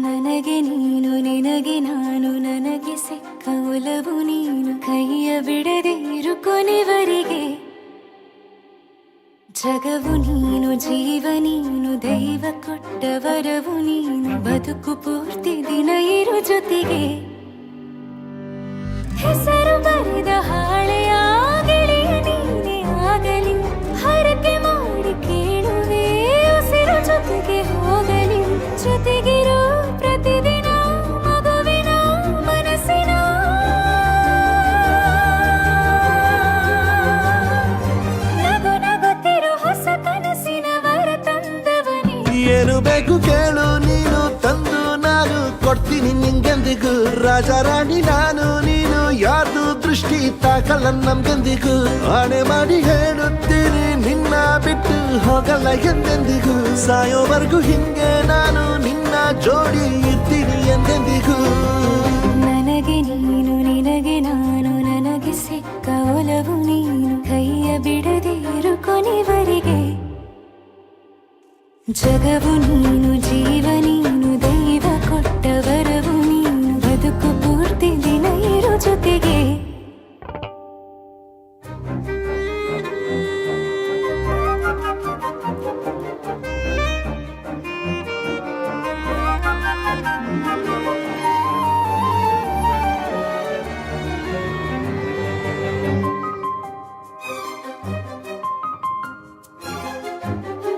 ನನಗೆ ನೀನು ನಿನಗೆ ನಾನು ನನಗೆ ಸಿಕ್ಕ ಒಲವು ನೀನು ಕೈಯ ಬಿಡದೆ ಇರು ಕೊನೆವರೆಗೆ ಜಗವು ನೀನು ಜೀವ ನೀನು ದೈವ ಕೊಟ್ಟ ವರವು ನೀನು ಬದುಕು ಪೂರ್ತಿ ದಿನ ಇರು ಜೊತೆಗೆ ಹೆಸರು ಬರೆದ ಹಾಳೆಯ ಗೆಳೆಯ ನೀನೇ ಆಗಲಿ ಹರಕೆ ಮಾಡಿ ಕೇಳುವೆ ಉಸಿರು ಜೊತೆಗೆ ಹೋಗಲಿ ಜೊತೆಗಿರೋ ಪ್ರತಿದಿನ ಮಗುವಿನ ಮನಸ್ಸಿನ ನಗು ನಗುತ್ತಿರೋ ಹೊಸ ಕನಸಿನ ವರ ತಂದವನೇ ಏನು ಬೇಕು ಕೇಳು ನೀನು ತಂದು ನಾನು ಕೊಡ್ತೀನಿ ನಿಂಗೆಂದಿಗೂ ರಾಜ ರಾಣಿ ನಾನು ನೀನು ಯಾರ್ದು ದೃಷ್ಟಿ ತಾಕಲ್ಲ ನಮ್ಗೆಂದಿಗೂ ಆಣೆ ಮಾಡಿ ಹೇಳುತ್ತೀನಿ ನಿನ್ನ ಬಿಟ್ಟು ಹೋಗಲ್ಲ ಎಂದೆಂದಿಗೂ ಸಾಯೋವರೆಗೂ ಹಿಂಗೆ ನಾನು ನಿನ್ನ ಜೋಡಿ ಇರ್ತೀನಿ ಎಂದೆಂದಿಗೂ ನನಗೆ ನೀನು ನಿನಗೆ ನಾನು ನನಗೆ ಸಿಕ್ಕ ಒಲವು ನೀನು ಕೈಯ ಬಿಡದೆ ಇರು ಕೊನೆವರೆಗೆ ಜಗವು ನೀನು ಜೀವ ನೀನು ದೈವ ಕೊಟ್ಟ ವರವು ನೀನು ಬದುಕು ಪೂರ್ತಿ ದಿನ ಇರು ಜೊತೆಗೆ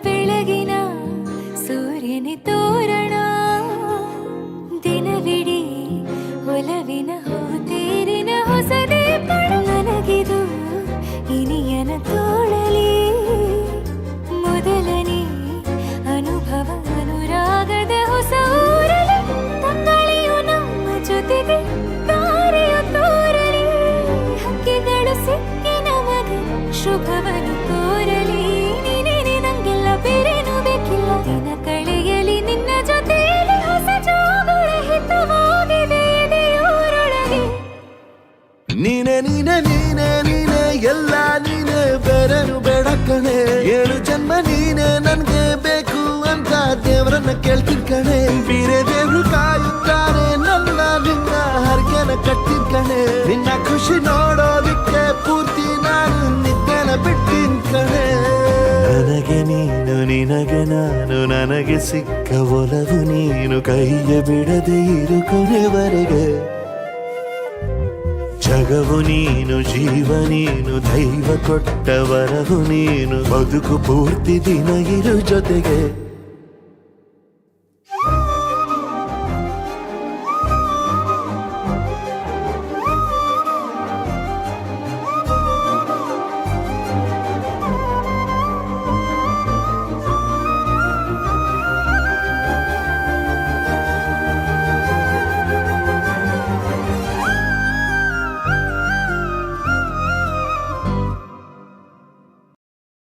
ಬೆಳಗಿನ ಸೂರ್ಯನ ತೋರಣ ದಿನವಿಡೀ ಒಲವಿನ ಹೋತೇರಿನ ಹೊಸದೇ ಪಡ ನನಗಿದು ಇನಿಯನ ತೋಳಲಿ ಮೊದಲನೇ ಅನುಭವ ಅನುರಾಗದ ಹೊಸ ಊರಲಿ ತಂಗಳಿಯು ನಮ್ಮ ಜೊತೆಗೆ ತಾರೆಯು ತೋರಲಿ ಹಕ್ಕಿಗಳು ಸಿಕ್ಕಿ ನಮಗೆ ಶುಭವನ್ನು ಕೋರಲಿ ನೀನೇನೆ ನಂಗೆಲ್ಲ ಬೇರೇನು ಬೇಕಿಲ್ಲ ದಿನ ಕಳೆಯಲಿ ನಿನ್ನ ಜೊತೆಯಲ್ಲಿ ಹೊಸ ಜೋಗುಳ ಹಿತವಾಗಿದೆ ಎದೆಯೂರೊಳಗೆ ನೀನೆ ನೀನೆ ನೀನೆ ನೀನೆ ಎಲ್ಲ ನೀನೆ ಬೇರೆನು ಬೇಡ ಕಣೆ ಏಳು ಜನ್ಮ ನೀನೆ ನನ್ಗೆ ಬೇಕು ಅಂತ ದೇವರನ್ನ ಕೇಳ್ತೀನಿ ಕಣೆ ಬೇರೆ ದೇವ್ರು ಕಾಯುತ್ತಾರೆ ನನ್ನ ನಿನ್ನ ಹರಕೆನ ಕಟ್ಟಿನ ಕಣೆ ನಿನ್ನ ಖುಷಿ ನೋಡೋದಿಕ್ಕೆ ಪೂರ್ತಿ ನಾನು ನಿದ್ದೆನ ಬಿಟ್ಟಿನ್ ಕಣೆ ನನಗೆ ನೀನು ನಿನಗೆ ನಾನು ನನಗೆ ಸಿಕ್ಕ ಒಲವು ನೀನು ಕೈಯ ಬಿಡದೆ ಇರು ಕೊನೆವರೆಗೆ ಜಗವು ನೀನು ಜೀವ ನೀನು ದೈವ ಕೊಟ್ಟ ವರವು ನೀನು ಬದುಕು ಪೂರ್ತಿ ದಿನ ಇರು ಜೊತೆಗೆ